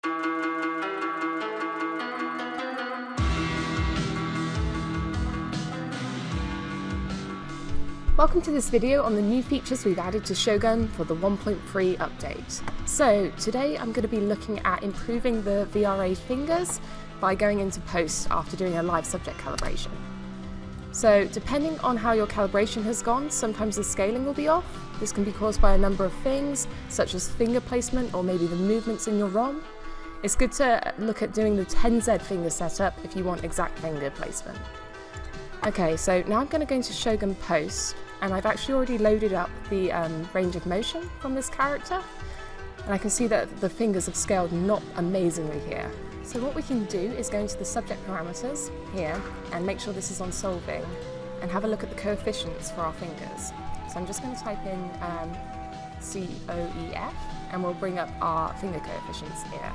Welcome to this video on the new features we've added to Shōgun for the 1.3 update. So today I'm going to be looking at improving the VRA fingers by going into post after doing a live subject calibration. So depending on how your calibration has gone, sometimes the scaling will be off. This can be caused by a number of things, such as finger placement or maybe the movements in your ROM. It's good to look at doing the 10Z finger setup if you want exact finger placement. Okay, so now I'm going to go into Shōgun Post, and I've actually already loaded up the range of motion from this character, and I can see that the fingers have scaled not amazingly here. So what we can do is go into the subject parameters here and make sure this is on solving, and have a look at the coefficients for our fingers. So I'm just going to type in COEF, and we'll bring up our finger coefficients here.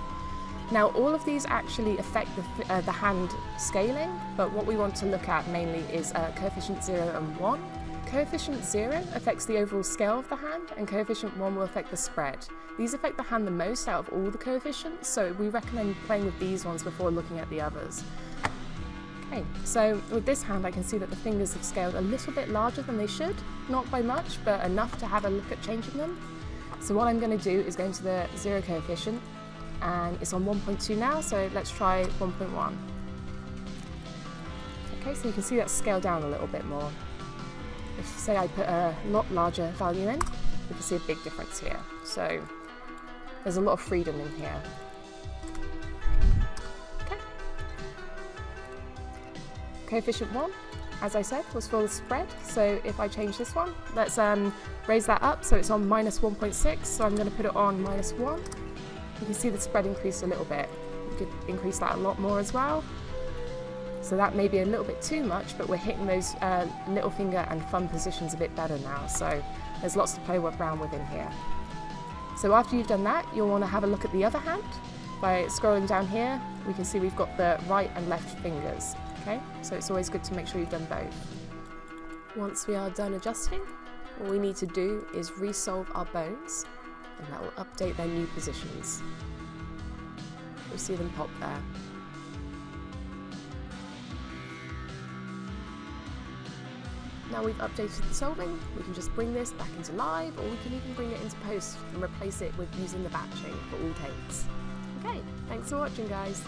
Now all of these actually affect the hand scaling, but what we want to look at mainly is coefficient 0 and 1. Coefficient 0 affects the overall scale of the hand, and coefficient 1 will affect the spread. These affect the hand the most out of all the coefficients, so we recommend playing with these ones before looking at the others. Okay, so with this hand I can see that the fingers have scaled a little bit larger than they should, not by much, but enough to have a look at changing them. So what I'm going to do is go into the 0 coefficient, and it's on 1.2 now, so let's try 1.1. Okay, so you can see that scaled down a little bit more. If say I put a lot larger value in, we can see a big difference here. So there's a lot of freedom in here. Okay. Coefficient 1, as I said, was for the spread, so if I change this one, let's raise that up so it's on -1.6, so I'm going to put it on -1. You can see the spread increased a little bit. You could increase that a lot more as well. So that may be a little bit too much, but we're hitting those little finger and thumb positions a bit better now, so there's lots to play around with in here. So after you've done that, you'll want to have a look at the other hand. By scrolling down here, we can see we've got the right and left fingers. Okay, so it's always good to make sure you've done both. Once we are done adjusting, all we need to do is resolve our bones, and that will update their new positions. You'll see them pop there. Now we've updated the solving, we can just bring this back into live, or we can even bring it into post and replace it with using the batching for all takes. Okay, thanks for watching guys.